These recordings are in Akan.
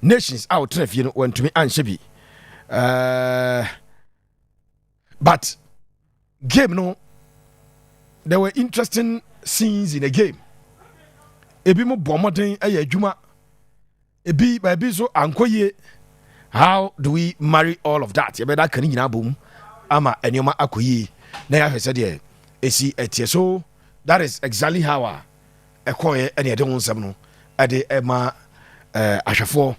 nations out tref you know when to me anshe bi but game no there were interesting scenes in the game ebi mo bomoden aya adwuma ebi ba ebi so ankoye. How do we marry all of that? You better can you boom ama enyoma akoyi na ya hwese de esi etie. So that is exactly how ekoye ene de wonsem no ade ema ahwefo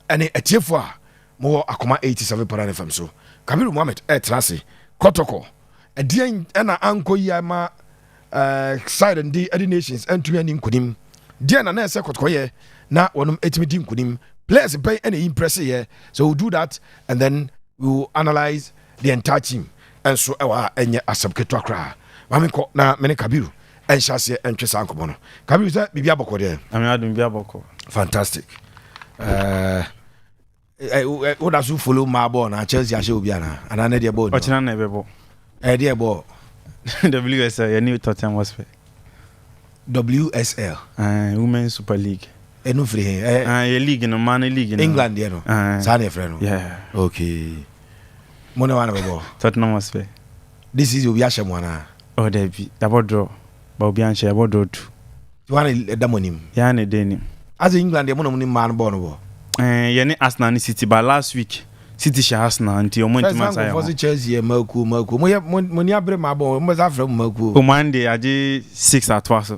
ene etiefo a mo akoma 87 FM so Kabiru Mohammed trase Kotoko edien ena ankoyi ama side and the nations and to any nkunim dia na ese Kotoko ye na wonum etimidi nkunim. Players pay any impressive here, so we'll do that and then we'll analyze the entire team. And so, any asabke to Accra. Mamiko na many Kabiru and Shasi and Chesanko Bono. Kabiru is that Bibiaboko there? I'm Bibiaboko. Fantastic. What does you follow my bone? Chelsea Ashobiana and I need your board. What's your name? Dear boy. WSL, a new Tottenham was WSL. Women's Super League. No free a league no man league in England you know Sane friend yeah okay Mona wana bebo Tottenham was fair this is obi ashem wana oh there be about draw but obi anche about draw too you wana da monim ya na denim as England you monim man born bo ye ni Arsenal City but last week City sha Arsenal anti o monti man say for Chelsea maku mo ni abre ma bo mo za fra maku o Monday aje 6 at twice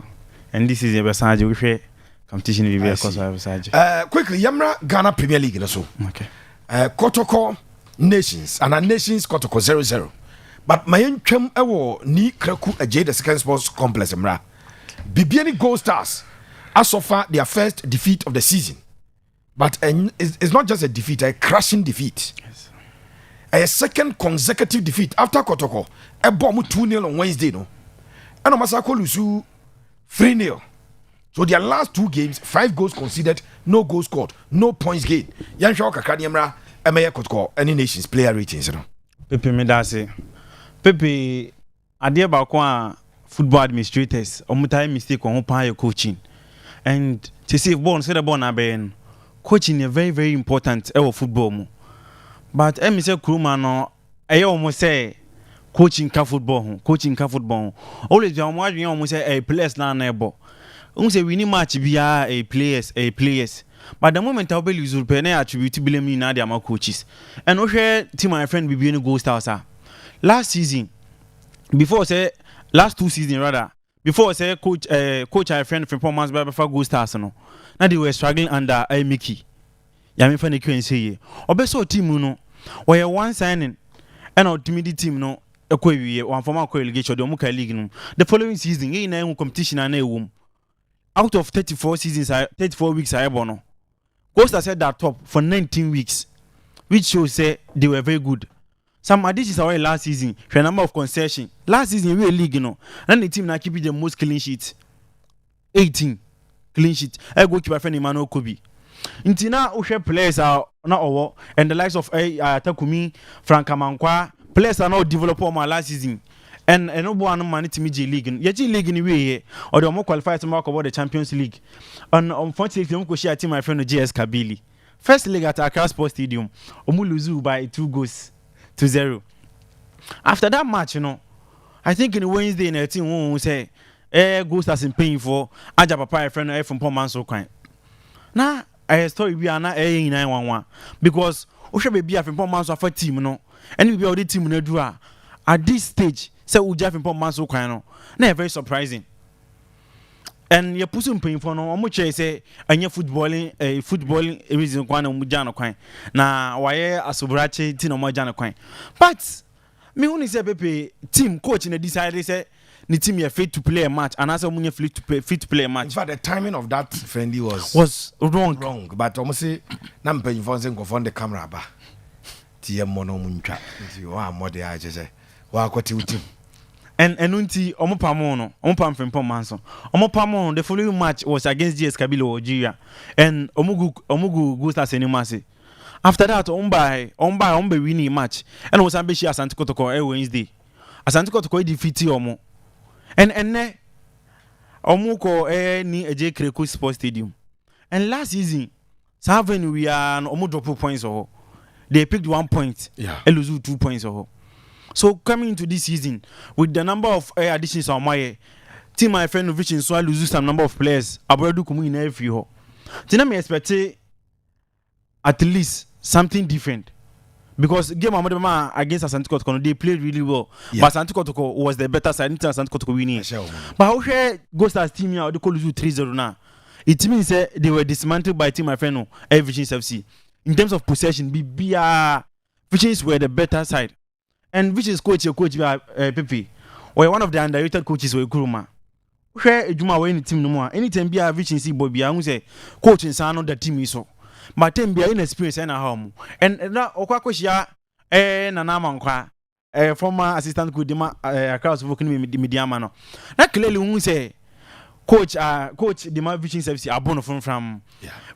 and this is the best we hwe competition will be because I was quickly Yamra Ghana Premier League so okay Kotoko Nations and a Nations Kotoko 0-0 but my twem ewo ni kraku aje the second sports complex mra Bibiani Gold Stars as so far their first defeat of the season but it's not just a defeat, a crushing defeat. Yes. A second consecutive defeat after Kotoko a bomb 2-0 on Wednesday no and Masako Lusu 3-0. So their last 2 games, 5 goals conceded, no goals scored, no points gained. Yanshaw Kakadiamra, Emaya Kotoko, any nations player ratings. Pepe Medase. Pepe, Adia Bakwa football administrators, omutai mistake on your coaching. And to see born, say the born aben, coaching is very, very important for football. But Emise Krumano, I almost say coaching ka football. Always be almost say a players na neighbor. Say we need match be a players. But the moment I'll be lose pay attribute blame me na their coaches. And we share team my friend Bibiani Gold Stars. Last season, before say last 2 seasons rather, before say coach our friend from performance before Gold Stars no. Now they were struggling under Mickey. Ya me friend can say obeso team no. We one signing and our team no ekwe one former relegation the Omuka League no. The following season, he na competition and a out of 34 seasons, 34 weeks, I have Costa said that top for 19 weeks, which shows say they were very good. Some additions are last season, for a number of concessions. Last season, we were league, and the team now keeping the most clean sheets. 18 clean sheets. I go keep my friend Emmanuel Kobe. Intina Ushe players are not over, and the likes of Takumi, Frank Amankwa, players are not developed on my last season. And no one money to me G League. Yet League in the way, or the more qualified to mark about the Champions League. And unfortunately, I'm share team my friend JS Kabili. First league at Accra Sports Stadium, Omuluzu by 2 goals to 0. After that match, I think in Wednesday in a team who say, goals has been paying for Aja Papa friend from Poman so kind. Now I story we are not 911 because Osha be from Poman so for team and we be all the team no do at this stage. So we just from man so kind no very surprising. And you put paying for no much say and you footballing reason kwana mujano kwan na waye asobrache ti no mujano kwan. But me only say Pepe team coach in decide say the team you fit to play a match and also munye fit to play a match. In fact the timing of that friendly was wrong but almost say na mpanyim for say go the camera ba ti e mono muntwa nti wa mode a je wa kwati utim. And unti omopam from Pomanso. Omopamon, the following match was against GS Kabilo Nigeria. And Omugu Gusta Senimasi. After that, Omba winning match. And was ambitious Asante Kotoko Wednesday. Asante Kotoko defeated Omo. And ne Omuko ni Eje Kreku Sports Stadium. And last season, Seven we are almost drop points or they picked 1 point. Yeah. And lose 2 points or so coming into this season with the number of additions on my team, my friend of vision, so I lose some number of players. Ablor do come in every ho. Then I expect at least something different. Because game Amadama against Asante Kotoko, they played really well. Yeah. But Asante Kotoko was the better side. Asante Kotoko winning. But how should Ghost as team here? They call you 3-0 now. It means they were dismantled by team my friend no Visions FC. In terms of possession, Visions were the better side. And Visions coach Pepe, or one of the underrated coaches were Kuruma. Where Juma were in the team no more. Anytime be a Visions see Bobby, I say coach in Sano the team is so. But then be inexperienced and a home. And now Okwakoshia Nanamankwa, former assistant coach across working with the media man. That clearly won't say coach the Visions FC are from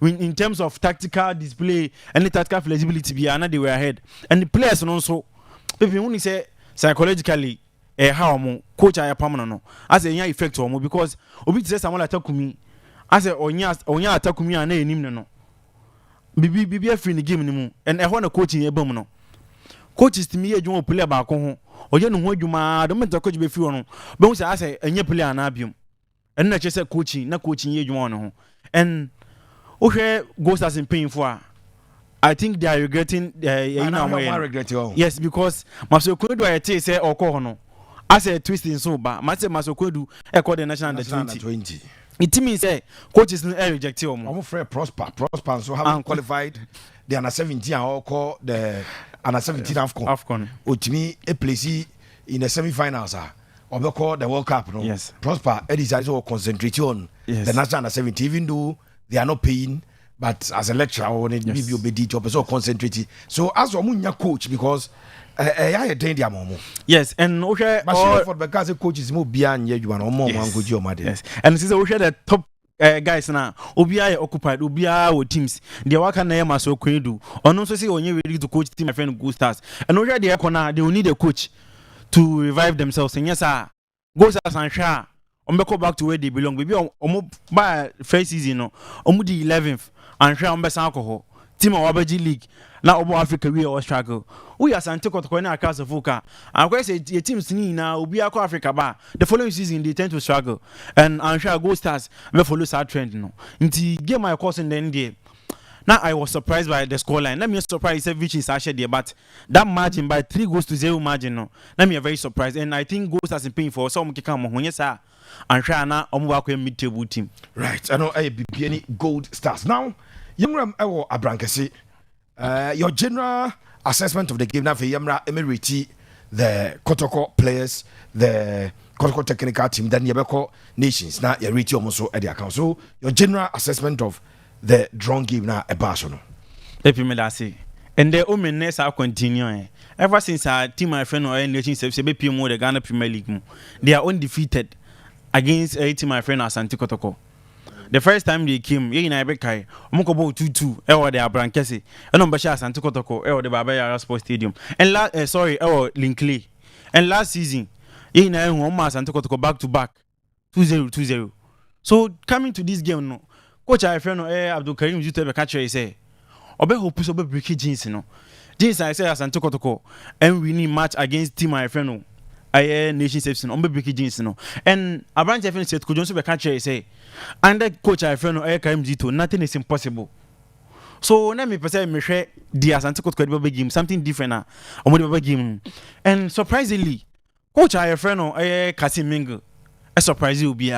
in terms of tactical display and the tactical flexibility be another they were ahead. And the players also if you only say psychologically how coach are permanent as a effect or because obi say someone attack me as a onya attack me and no bibi free the game anymore and I want a coaching ebom no coaches to me you player back ho oye no ho adwuma don't make coach be free no but say as a player na abium and na say coaching ye adwuma no ho and okay goes as in pain for I think they are regretting yes because Masokodu I tell say okọ no as a twist in so ba Masokodu e call the national under 20 it means say coaches no reject you I'm afraid prosper so haven't qualified the under 17 or call the under 17 AFCON otimi a place in the semi-finals or be call the World Cup no yes prosper it is also concentrate on the national under 17 even though they are not paying. But as a lecturer, I want to be obedient job, so concentrate. So as a munya coach, because I attend the momo. Yes, and okay, but for because the coach is more beyond you and more man good your mother. Yes, and this is okay the top guys now. Obiya occupied, Obiya with teams. The work na yema so kwedu. Ono so say onye ready to coach team my friend Good Stars. And okay the corner they will need a coach to revive themselves. And yes, sir, goes as and share. Go back to where they belong. Maybe by first season no, the 11th. And share on best alcohol. Team of Abaji League. Now over Africa we all struggle. We are Asante Kotoko na across Fuka. I'm going to say your teams now we are Africa bar. The following season they tend to struggle. And I'm sure Gold Stars will follow that trend no. Until game my course in the NBA. Now I was surprised by the scoreline. Let me surprise which is actually there, but that margin by 3-0 margin no. Let me very surprised. And I think Gold Stars is paying for some kikam when yes sir. And sure now mid-table team. Right. I know I be any Gold Stars now. Yamram Ewo Abrankesi, your general assessment of the game now for Yamra Emirati, the Kotoko players, the Kotoko technical team, then Yabeko Nations, now you reach almost at the account. So, your general assessment of the drawn game now a Barcelona. And the omenness are continuing. Ever since our team, my friend, or Nations FCB more the Ghana Premier League, they are undefeated against a team, my friend, Asante Kotoko. The first time they came, in Ibekai, Mokobo 2-2, the Abrankesi, and on Bashar Asante Kotoko, the Babaya Sports Stadium, and Linkley. And last season, in Asante Kotoko back to back, 2-0. So coming to this game, no, Coach I friend Abdul Karim used to have a catcher say, Obe hope so break jeans, no. Jeans I say Asante Kotoko, and we need match against team my friend. I Nations FC on breaking jeans no and Abrante FN said could also be catch say under coach I friend Karim Zito nothing is impossible. So let me say me share the Asante Kotoko game something different na omo game and surprisingly coach I friend Kasim Mingle a surprise you be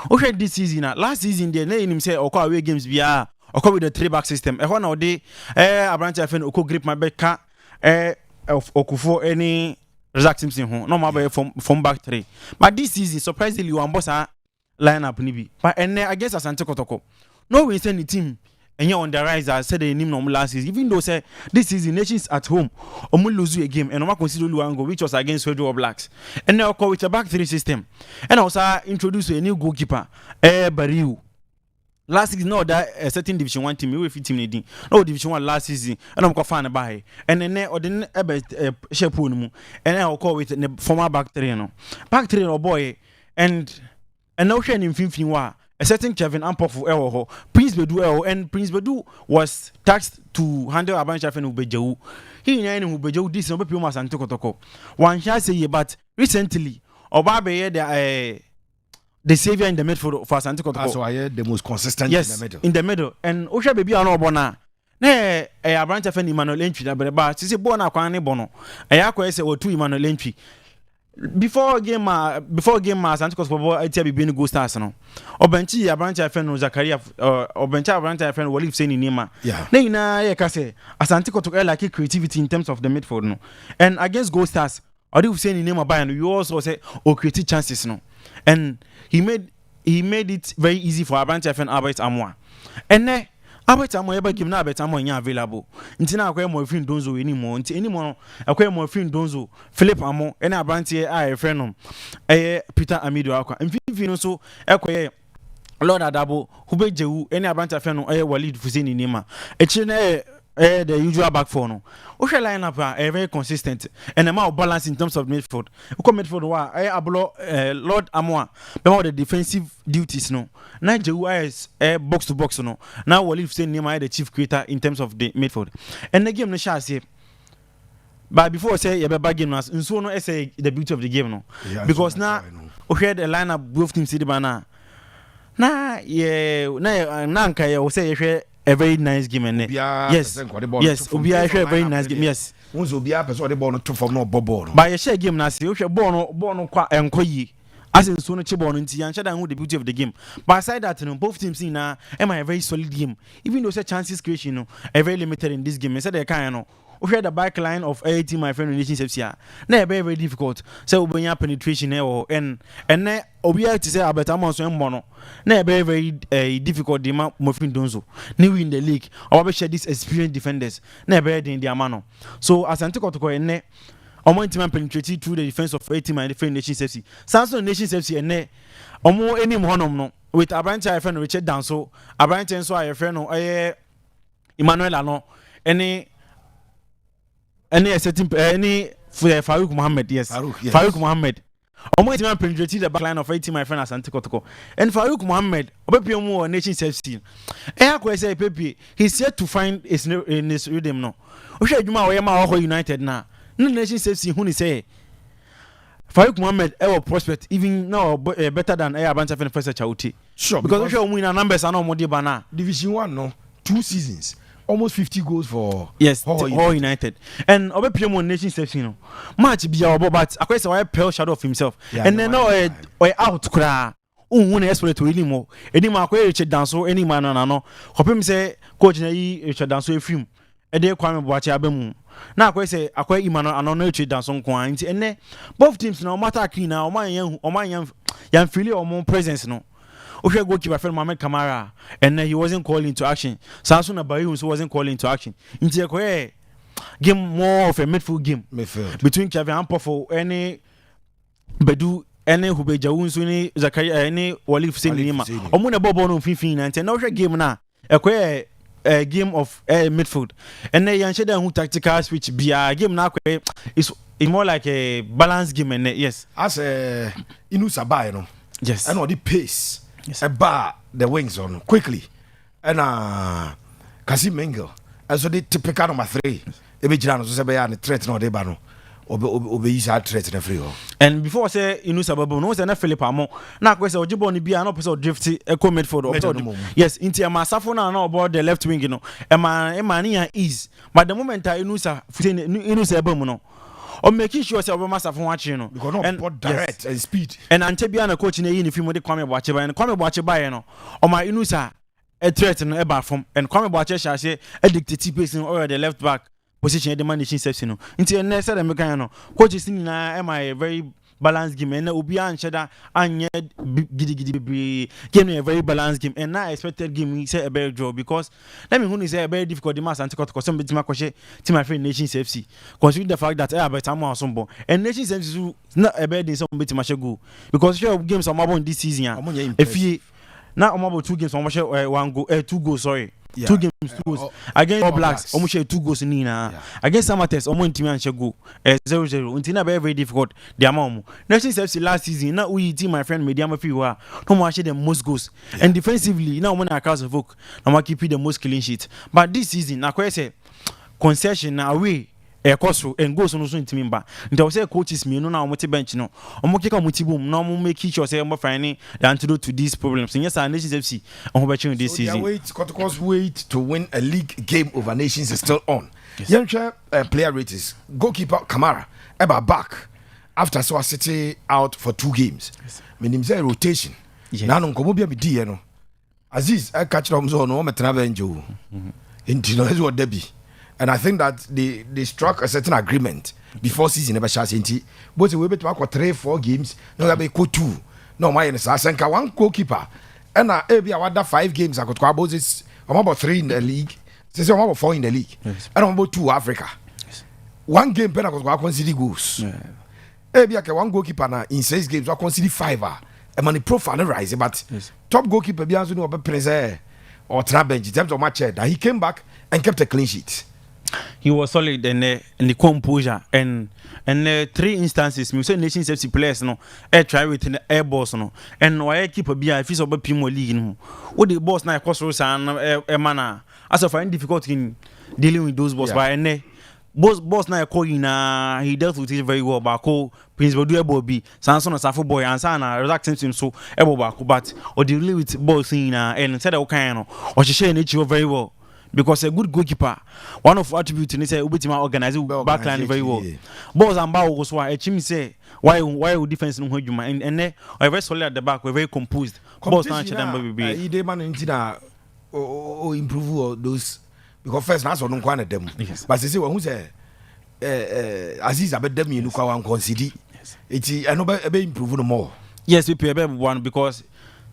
okay this season last season they name him say okwa away games be okwa with the 3-back system e ho na ode Abrante FN okwa grip my back of okufo any Zach Simpson no more from back 3. But this season, surprisingly, one boss lineup nibi. But and I guess Asante Kotoko. No we send the team and you're on the rise. I said the name no last season. Even though say this season Nations at home, omu lose a game and no consider Luango, which was against Federal Blacks. And now call with a back 3 system. And also introduce a new goalkeeper, Bariu. Last season, no, that a certain Division 1 team, we fit team needing. No Division 1 last season, and I'm going to find a buy. And then, or then, Shepun, and I'll call with the former back 3, no. Back 3, no boy, and no shame in 15 wa, a certain Kevin Ampofu Ewo, Prince Bedu and Prince Bedu was tasked to handle Abancha and Ubejo. He knew Ubejo this number Pumas and Kotoko. One shall say, but recently, Obabe the savior in the midfield for Asante Kotoko. That's why the most consistent yes, in the middle. In the middle. And Osha baby are no bona. Ne a branch of Emmanuel entry that but she born a quane bono. A yakwa or two Emmanuel entry. Before game Asante Kotoko I tell you being go stars no. Obenchi a branch of friend Zakaria or Bencha a branch of friend will leave saying in Nima. Yeah. Nay na yakase Asante Kotoko like creativity in terms of the midfield no. And against Gold Stars, or you saying in Nima by and you also say or create chances no. And he made it very easy for Asante and Albert Amwa. And ne Albert Amwa ever give na Albert Amwa available. Ntina akwa Morifing Donzo anymore. Nti anymore akwa Morifing Donzo Philip Amo and Asante a friend Peter Amido akwa. Mfifi no so akwa Lord Adabo Hube Jehu any Asante friend Walid Fuseni Nima. Echine the usual back four no. Osha lineup are very consistent and a more balance in terms of midfield. Uko midfield wa Ablor Lord Amoa be more the defensive duties no. Na Jehu is box to box no. Now we leave say Nima the chief creator in terms of the midfield. And the game no shall say. But before I say bad game nas so no say the beauty of the game no. Yeah, because now we had the lineup both teams see the banana. Na nka say a very nice game and yes, Obia a very nice game. Yes, Obia person the ball to from no bobo. By a share game na see, born kwa enkoyi. As in so no chibon into and shada the beauty of the game. But aside that, both teams in a very solid game. Even though chances creation are very limited in this game. I said they can we had the back line of 80 my friend relationships here. Na very difficult. So we bring penetration and na Obia to say about Amon so mbono. Na very difficult the Morifing Donzo. New in the league. Our share these experienced defenders. Na very in the amano. So Asante Kotoko ene omo team penetrated through the defense of 80 my friend Nations FC. Samson Nations FC ene omo any honom no with Abrancha friend Richard Donzo. Abrancha so I friend no Emmanuel ano any certain any Farouk Mohammed, yes. Farouk Mohammed. Omo team penetrated the back line of 80 my friend Asante Kotoko. And Farouk Mohammed, Obepium Nations FC. Say Pepe, he's yet to find in his rhythm no. Osha Juma Oyama United na. No Nations FC who say Farouk Mohammed ever prospect even now better than Abanta Fen first Chauti. Sure. Because we win numbers are no more bana. Division 1 no 2 seasons. Almost 50 goals for all United. And Obe Piemo Nations FC no. Match be our but I say why pale shadow of himself. Yeah, and then now out kra. Won expect to really more. Edi ma akwa Richard Danso any man no. Hopim say coach na yi Richard Danso efim. E dey Kwame Boache abemu. Na akwa say akwa Imano anono Richard Danso nko an. Nti enne both teams no matter clean na oman yan feel your presence no. Okay, goalkeeper friend Mohamed Kamara, and he wasn't called into action. Samson Abayus wasn't called into action. Into a game more of a midfield game between Kevin Ampofu, any Bedu, any Hubeja Unsuni, Zakaria, any Walif Sinima. Omuna Bobo no 15 and no game na a game of midfield. And then Yansheda who tactical switch be a game now is more like a balanced game and yes. As a Inusaba, no. Yes. And all the pace. Yes. A bar the wings on quickly and Kasim Mengel as the typical number 3 Ebijano so say an threat no de bano obe use threat na free. And before say Inusa Babu no say na Philip Amo na kwese ojibo ni bia no person drift e come midfield. Yes into a Masafo na about the left wing no e man is but the moment Inusa Babu no or making sure say Obama from watching no because no and direct and speed and Antebia na coach na yi ni film de Kwame Boache ba and Kwame Boache ba no o ma Inusa a threat no e ba from and Kwame Boache shall say a dictative person or the left back position the managing section no until next say dem kan no coach is na am a very balanced game and obi an sheda anye gidi game a very balanced game and now expected game say a better draw because let me who is a very difficult the match Antikot because some bit ma kwhye team my friend Nations FC considering the fact that about time Asombo and Nations FC not a better than some bit ma go because sure games are more this season if you now about 2 games one goal 2 goals sorry Yeah. 2 games, 2 goals. Against All Blacks, almost share 2 goals in Nina. Against Samba, almost team and go 0-0. Until very difficult. The amount. Nation FC last season, now we team my friend Mediama Fiwa, no more the most goals. And defensively, now when I cast a vote, I'm keeping the most clean sheet. But this season, I say concession now we. Ekoso and goes on into member. And I was say coaches me no na omo bench no. Omo keka mo boom no mo make sure say omo find the antidote to these problems. And yes, our Nations FC on betting this season. Kotoko's wait to win a league game over Nations is still on. Young player ratings. Goalkeeper Kamara ever back after so City out for 2 games. Meaning say rotation. Now no komo bia be di no. Aziz I catch them so no metena benjo. Into no is what Debbie. And I think that they struck a certain agreement before season never shall say. But we bet 3-4 games. No, that be 2. No, my Asante one goalkeeper. And maybe I want 5 games. I got about this. I'm about 3 in the league. I'm about 4 in the league. Yes. And I'm about 2 Africa. Yes. 1 game, I got consider goals. Maybe I can 1 goalkeeper now in 6 games. I consider 5. And money profile rise, but top goalkeeper be also no present or trap bench in terms of match that he came back and kept a clean sheet. He was solid in the composure and 3 instances. Me say Nations FC players no try with the air balls no and why keep a beer if it's over Premier League no. What the boss na cost rosa and manner as I find difficult in dealing with those balls. But boss na call he dealt with it very well. But Prince Bodu Ebobi Sanson and Safo boy and Sana relaxing him so Eboba but or dealing with balls in and said okay no or she share nature very well. Because a good goalkeeper, one of attributes in this Ubitima organizing backline very well. Balls and bow was why a chim say why would defense no hold you and they are very solid at the back, we're very composed. Balls not them baby. They man in improve those because first that's on one of them. But they say who say Aziz about them you look and consider it's I know be improve no more. Yes, we pay one because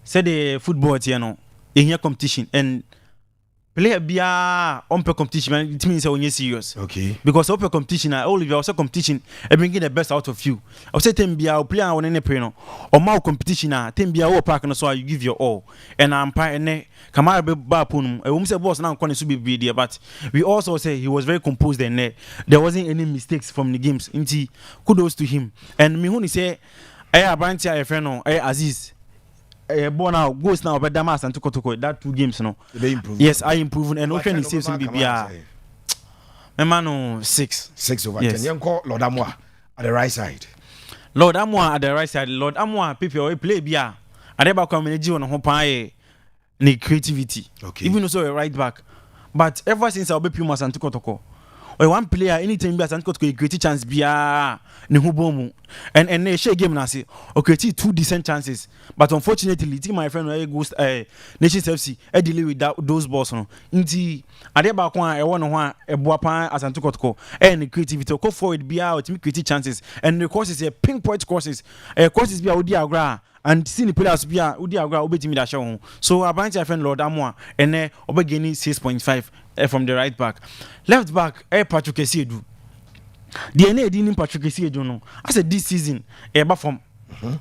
say the football you know in here competition and player bia on per competition it means when you're serious. Okay. Because open competition all of you also competition and bringing the best out of you. I say tem bia player on any play no or more competition tem bia o park no so you give your all. And I'm ene Kamara be ba ponum. We say boss now kon so be there but we also say he was very composed and there wasn't any mistakes from the games. Inti kudos to him. And me who say Asante I friend no Aziz born now goes now but Damas and Kotoko that 2 games no they improve. Yes, I improved and open the saves in BBR. Memano 6 over 10. Young call Lord Amwa at the right side. Lord Amwa at the right side. Lord Amwa people play bia. Adeba community on hopae ni creativity. Okay. Even also a right back. But ever since I'll be Puma and Kotoko. Or one player anytime be Asante Kotoko create chance bia ne hubomu. And they share game na say okay 2 decent chances. But unfortunately, my friend goes Nations FC deal with those balls no. Inti adeba kwa e wono ho a eboa pan Asante Kotoko and creativity go forward bia o timi create chances and the courses a pinpoint courses courses bia odi agra and see the players bia odi agra obetimi da show. So Asante friend Lord Amwa and obegeni 6.5 from the right back. Left back Patrick Esiedu. The NA didn't Patrick Esiedu no. I said this season from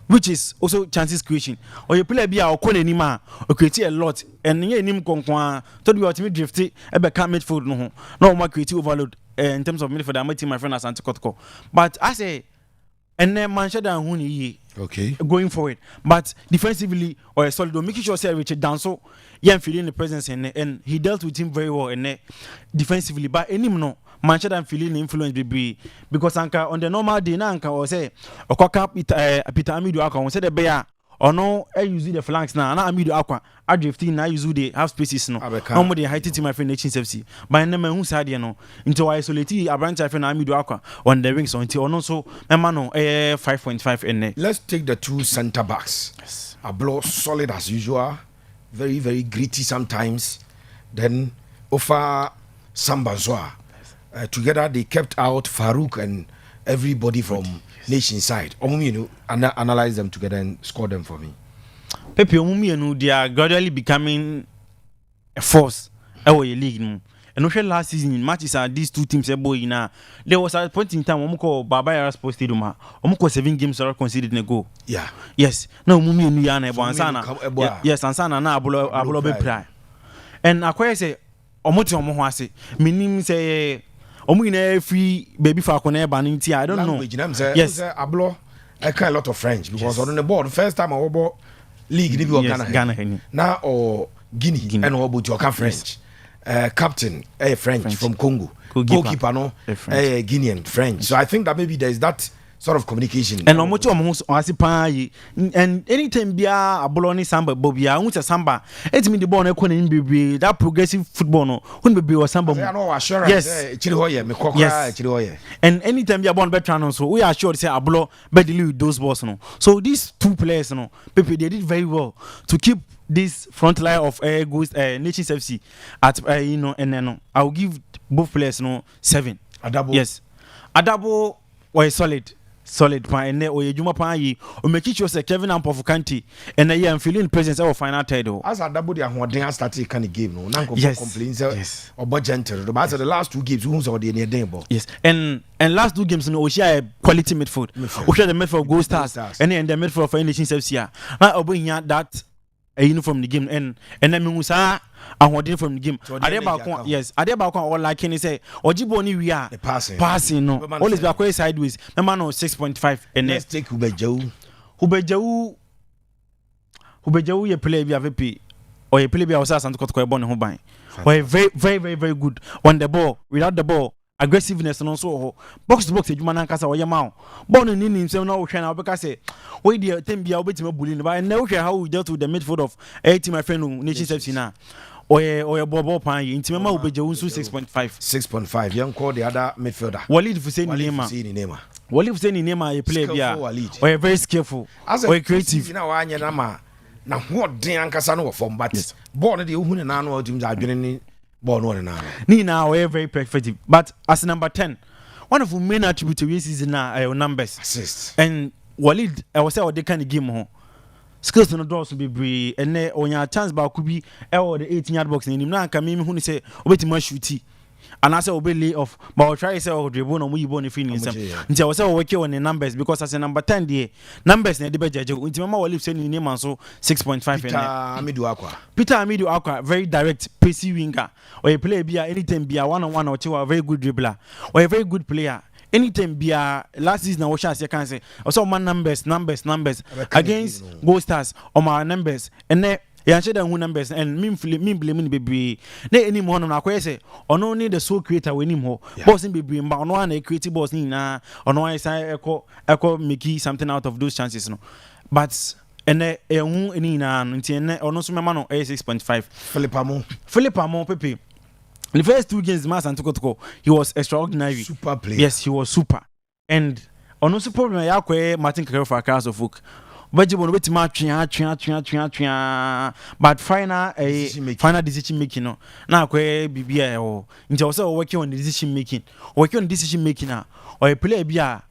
which is also chances creation. Or you play bia or call anima or create a lot and ye nim konkwa told you ultimate drift e be can midfield no. No more creative overload in terms of midfield I'm my friend Asante Kotoko. But I say and then Manchester and Huni going forward. But defensively or solid making sure say Richard Donzo feeling the presence and he dealt with him very well and defensively but him no Manchester and feeling influence be because anka on the normal day na anka or say okoka Peter Amidu Akwa we say the bear or no use the flanks na Amidu Akwa drifting na use the half spaces no no the height team my friend Nations FC but na who side no into isolate Asante friend Amidu Akwa on the wings until on so no 5.5 and let's take the 2 center backs. Yes. Ablor solid as usual, very very gritty sometimes, then offer Samba together they kept out Farouk and everybody from Nation side. Analyze them together and score them for me. Pepe they are gradually becoming a force our league. And also last season in matches are these 2 teams there was a point in time Omuko Baba Sports Stadium 7 games are considered in a goal. Yeah. Yes. No Mumi Yana Ansana. Yes, Ansana na Ablor be pray. And Akwai say omote omo ho ase menim say omo ina free baby fa ko na ba nti I don't know yes Ablor I kind a lot of French because on the board first time I was league ni bi Ghana now or Guinea and obo joka French captain French from Congo goalkeeper no Guinean French so I think that maybe there is that sort of communication and omote omo ase pa yi and anytime bia Ablor ni Samba bobia hu Samba etimi the ball na ko na bebre that progressive football no hu bebre o Samba yes chiri hoye me kokora chiri hoye and anytime bia ball better no so we are sure say Ablor be deal with those balls no so these two players no Pepe they did very well to keep this front line of Nations FC at you know and then I will give both players 7 Adabo yes Adabo was solid pan and or Juma pan yi o make sure say Kevin Ampofukanti and I am feeling presence of final title as Adabo the hoden started kind of game no na complain say obo gentle but the last 2 games who so dey near den ball yes and last 2 games no o share quality midfield o share the midfield Gold Stars and the midfield for Nations FC na obo nya that a uniform the game and then me musa ahoden from the game adeba yes adeba ko all like ni say ojibo ni we are passing no always be akwa sideways me man no 6.5 and let's take Hubejawu ye play bi avp or ye play bi awsa Asante Kotoko e ball ne ho ban or very very very very good on the ball without the ball aggressiveness no so box to box ejuma na nkasa wo yema ball no ni nsem na wo hwe na obeka say we dey tem bia obetima bully no but na wo hwe how we dealt with the midfield of my friend Nations FC na oye ball pan yi ntime ma Hubejawu nso 6.5 young call the other midfielder Walid Fuseni Nema ye play bia oye very skillful oye creative na wa anya na ho den ankasa no form but ball no dey hu ne na no odim za adwene ni ball no na ni na we very effective but as number 10 one of the main attributes of this season na numbers assist and Walid I was say o dey kind of game ho skills no do so be and onya chance ba ku bi e wo the 18-yard box ni na nka me hu ni say obetima shooti and I say obe lay off but I try say o dribble no mu yibo ni free ni nsem nti I was say o work on the numbers because as a number 10 there numbers na dey be jeje nti mama Walid say ni name so 6.5 Peter Amidu Akwa very direct pacey winger or a player bia anytime bia one-on-one or two very good dribbler or a very good player anytime bia last season I was say can say also man numbers against Gold Stars or my numbers and then ya share the numbers and me blame be na any mo no akwa say ono need the sole creator we nim ho boss be mba ono na create boss ni na ono I say echo make something out of those chances no but and ehun ni na nti ne ono so mema no 6.5 Philip Amo Pepe the first 2 games Asante Kotoko he was extraordinary super player yes he was super and ono so problem ya kwa Martin Kakere for Cars of Folk Bajibo no betima twa but final decision making no na kwa bibia e ho nti o say working on decision making or a player bia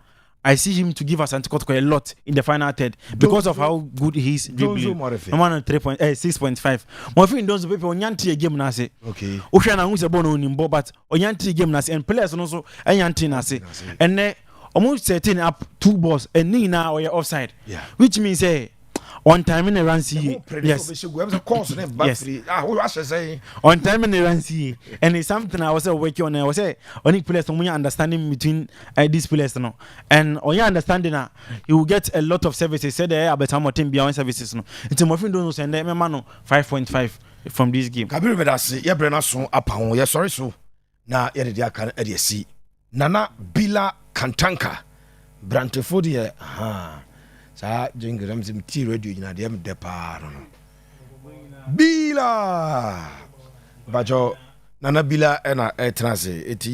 I see him to give Asante Kotoko a lot in the final third because of how good he is dribbling. No man 6.5. Morifing Donzo people onyanti a game na say. Okay. O hwe na hu se ball no nimbo but onyanti game na say and players no so enyanti na say. And almost setting up 2 balls and ni na or offside. Yeah. Which means on time in the run see yes on time in the run see and it's something I was working on I was say only players no understanding between these players no and on your understanding you will get a lot of services said there about how team beyond services no it's more fin don't send them man 5.5 from this game Kabiru be that say ye bre na so apahon ye sorry so na ye dey aka e dey see Nana Bila Kantanka Brantefo de sa jingram sim ti radio nyina de depart Bila Bajo Nana Bila ena etnase eti